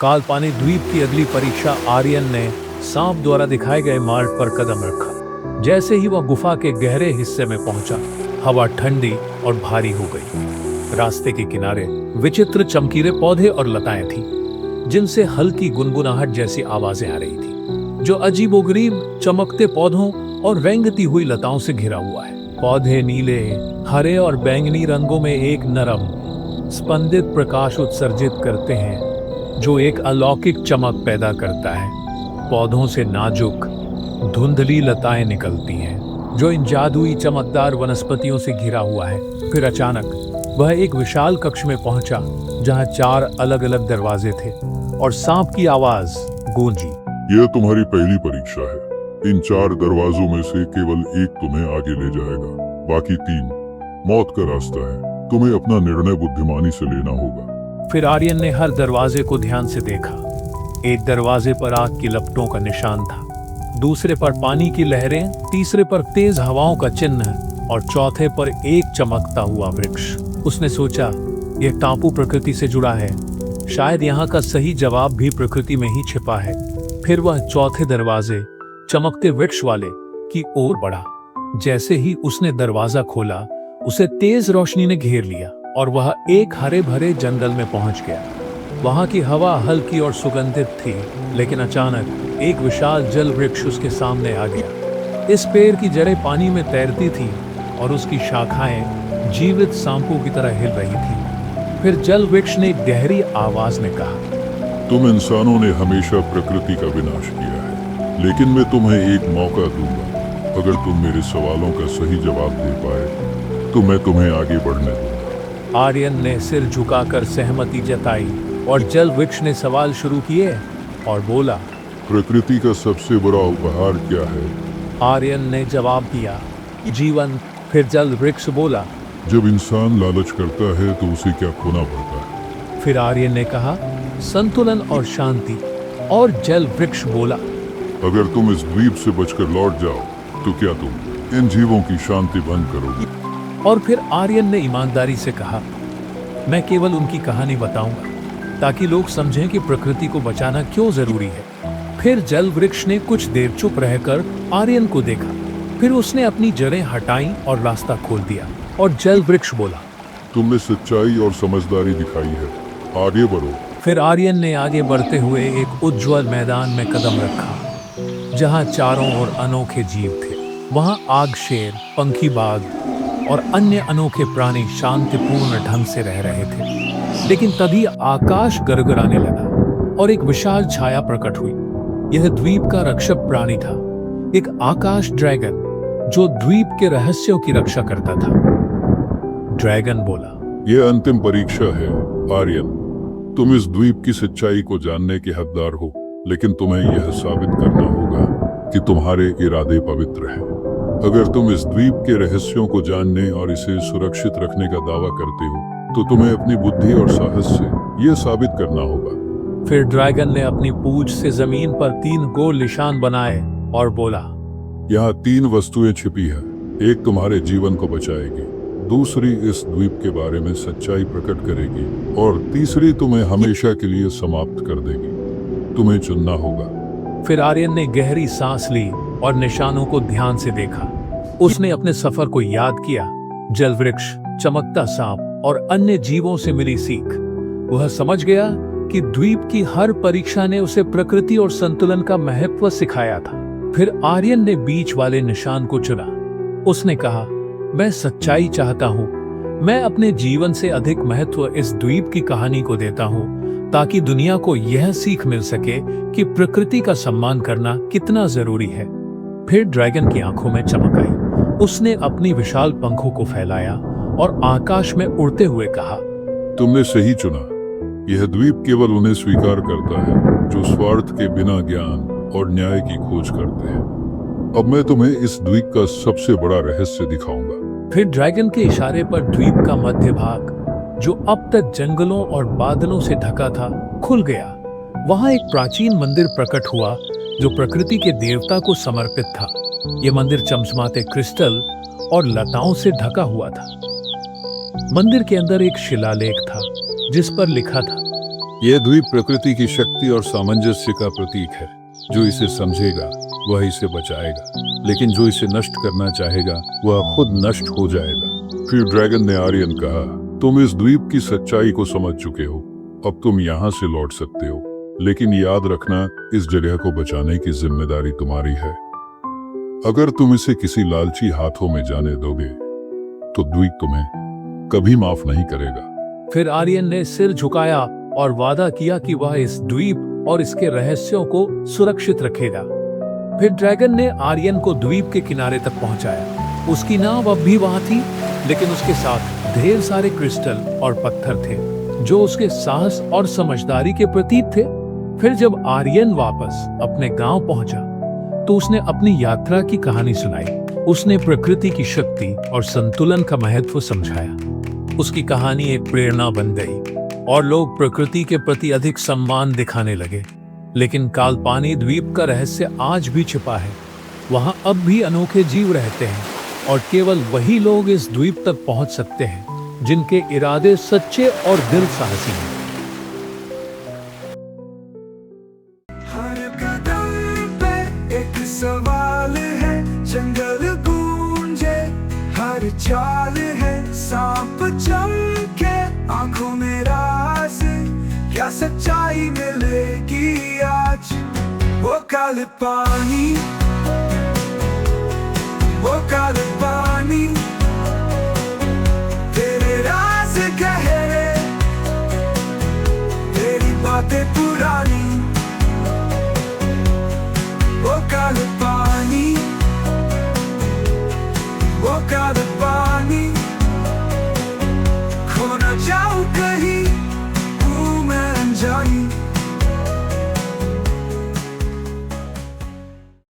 कालपानी द्वीप की अगली परीक्षा आर्यन ने सांप द्वारा दिखाए गए मार्ग पर कदम रखा। जैसे ही वह गुफा के गहरे हिस्से में पहुंचा, हवा ठंडी और भारी हो गई। रास्ते के किनारे विचित्र चमकीले पौधे और लताएं थीं, जिनसे हल्की गुनगुनाहट जैसी आवाजें आ रही थी, जो अजीबोगरीब चमकते पौधों और रेंगती हुई लताओं से घिरा हुआ है। पौधे नीले, हरे और बैंगनी रंगों में एक नरम, स्पंदित प्रकाश उत्सर्जित करते हैं, जो एक अलौकिक चमक पैदा करता है। पौधों से नाजुक, धुंधली लताएं निकलती हैं, जो इन जादुई चमकदार वनस्पतियों से घिरा हुआ है। फिर अचानक वह एक विशाल कक्ष में पहुंचा, जहां 4 अलग-अलग दरवाजे थे और सांप की आवाज गूंजी। यह तुम्हारी पहली परीक्षा है। इन 4 दरवाजों में से केवल एक तुम्हें आगे ले जाएगा, बाकी 3 मौत का रास्ता है। तुम्हें अपना निर्णय बुद्धिमानी से लेना होगा। फिर आर्यन ने हर दरवाजे को ध्यान से देखा। एक दरवाजे पर आग की लपटों का निशान था, दूसरे पर पानी की लहरें, तीसरे पर तेज हवाओं का चिन्ह और चौथे पर एक चमकता हुआ वृक्ष। उसने सोचा, यह टापू प्रकृति से जुड़ा है, शायद यहाँ का सही जवाब भी प्रकृति में ही छिपा है। फिर वह चौथे दरवाजे, चमकते वृक्ष वाले, की ओर बढ़ा। जैसे ही उसने दरवाजा खोला, उसे तेज रोशनी ने घेर लिया और वह एक हरे भरे जंगल में पहुंच गया। वहां की हवा हल्की और सुगंधित थी, लेकिन अचानक एक विशाल जल वृक्ष उसके सामने आ गया। इस पेड़ की जड़ें पानी में तैरती थी और उसकी शाखाएं जीवित सांपों की तरह हिल रही थी। फिर जल वृक्ष ने गहरी आवाज में कहा, तुम इंसानों ने हमेशा प्रकृति का विनाश किया है, लेकिन मैं तुम्हें एक मौका दूंगा। अगर तुम मेरे सवालों का सही जवाब दे पाए तो मैं तुम्हें आगे बढ़ने दूंगा। आर्यन ने सिर झुकाकर सहमति जताई और जल वृक्ष ने सवाल शुरू किए और बोला, प्रकृति का सबसे बड़ा उपहार क्या है? आर्यन ने जवाब दिया, जीवन। फिर जल वृक्ष बोला, जब इंसान लालच करता है तो उसे क्या खोना पड़ता है? फिर आर्यन ने कहा, संतुलन और शांति। और जल वृक्ष बोला, अगर तुम इस द्वीप से बचकर लौट जाओ तो क्या तुम इन जीवों की शांति भंग करोगे? और फिर आर्यन ने ईमानदारी से कहा, मैं केवल उनकी कहानी बताऊंगा, ताकि लोग समझें कि प्रकृति को बचाना क्यों जरूरी है। फिर जल वृक्ष ने कुछ देर चुप रहकर आर्यन को देखा। फिर उसने अपनी जड़ें हटाई और रास्ता खोल दिया और जल वृक्ष बोला, तुमने सच्चाई और समझदारी दिखाई है, आगे बढ़ो। फिर आर्यन ने आगे बढ़ते हुए एक उज्जवल मैदान में कदम रखा, जहां चारों ओर अनोखे जीव थे। वहां आग शेर, पंखी बाघ और अन्य अनोखे प्राणी शांतिपूर्ण ढंग से रह रहे थे। लेकिन तभी आकाश गड़गड़ाने लगा और एक विशाल छाया प्रकट हुई। यह द्वीप का रक्षक प्राणी था, एक आकाश ड्रैगन, जो द्वीप के रहस्यों की रक्षा करता था। ड्रैगन बोला, यह अंतिम परीक्षा है आर्यन। तुम इस द्वीप की सच्चाई को जानने के हकदार हो, लेकिन तुम्हें यह साबित करना होगा कि तुम्हारे इरादे पवित्र हैं। अगर तुम इस द्वीप के रहस्यों को जानने और इसे सुरक्षित रखने का दावा करते हो, तो तुम्हें अपनी बुद्धि और साहस से यह साबित करना होगा। फिर ड्रैगन ने अपनी पूंछ से जमीन पर 3 गोल निशान बनाए और बोला, यहाँ 3 वस्तुएं छिपी है। एक तुम्हारे जीवन को बचाएगी, दूसरी इस द्वीप के बारे में सच्चाई प्रकट करेगी और तीसरी तुम्हें हमेशा के लिए समाप्त कर देगी। तुम्हें चुनना होगा। फिर आर्यन ने गहरी सांस ली और निशानों को ध्यान से देखा। उसने अपने सफर को याद किया, जल वृक्ष, चमकता सांप और अन्य जीवों से मिली सीख। वह समझ गया कि द्वीप की हर परीक्षा ने उसे प्रकृति और संतुलन का महत्व सिखाया था। फिर आर्यन ने बीच वाले निशान को चुना। उसने कहा, मैं सच्चाई चाहता हूँ। मैं अपने जीवन से अधिक महत्व इस द्वीप की कहानी को देता हूँ, ताकि दुनिया को यह सीख मिल सके कि प्रकृति का सम्मान करना कितना जरूरी है। फिर ड्रैगन की आंखों में चमक आई। उसने अपनी विशाल पंखों को फैलाया और आकाश में उड़ते हुए कहा, तुमने सही चुना। यह द्वीप केवल उन्हें स्वीकार करता है जो स्वार्थ के बिना ज्ञान और न्याय की खोज करते हैं। अब मैं तुम्हें इस द्वीप का सबसे बड़ा रहस्य दिखाऊंगा। फिर ड्रैगन के इशारे पर द्वीप का मध्य भाग, जो अब तक जंगलों और बादलों से ढका था, खुल गया। वहां एक प्राचीन मंदिर प्रकट हुआ, जो प्रकृति के देवता को समर्पित था। यह मंदिर चमचमाते क्रिस्टल और लताओं से ढका हुआ था। मंदिर के अंदर एक शिलालेख था, जिस पर लिखा था, यह द्वीप प्रकृति की शक्ति और सामंजस्य का प्रतीक है। जो इसे समझेगा वह इसे बचाएगा, लेकिन जो इसे नष्ट करना चाहेगा वह खुद नष्ट हो जाएगा। फिर ड्रैगन ने आर्यन कहा, तुम इस द्वीप की सच्चाई को समझ चुके हो, अब तुम यहाँ से लौट सकते हो, लेकिन याद रखना इस जगह को बचाने की जिम्मेदारी तुम्हारी है। अगर तुम इसे किसी लालची हाथों में जाने दोगे तो द्वीप तुम्हें कभी माफ नहीं करेगा। फिर आर्यन ने सिर झुकाया और वादा किया कि वह इस द्वीप और इसके रहस्यों को सुरक्षित रखेगा। फिर ड्रैगन ने आर्यन को द्वीप के किनारे तक पहुंचाया। उसकी नाव अब भी वहां थी, लेकिन उसके साथ ढेर सारे क्रिस्टल और पत्थर थे जो उसके साहस और समझदारी के प्रतीक थे। फिर जब आर्यन वापस अपने गांव पहुंचा तो उसने अपनी यात्रा की कहानी सुनाई। उसने प्रकृति की शक्ति और संतुलन का महत्व समझाया। उसकी कहानी एक प्रेरणा बन गई और लोग प्रकृति के प्रति अधिक सम्मान दिखाने लगे। लेकिन कालपानी द्वीप का रहस्य आज भी छिपा है। वहां अब भी अनोखे जीव रहते हैं और केवल वही लोग इस द्वीप तक पहुंच सकते हैं जिनके इरादे सच्चे और दिल साहसी हैं। हर कदम पे एक सवाल है, जंगल गूंजे, हर चाल है सांप चमके, आंखों में राज, क्या सच्चाई मिलेगी आज। वो काले पानी, वो काले पानी, तेरे राज गहरे, तेरी बातें पुरानी।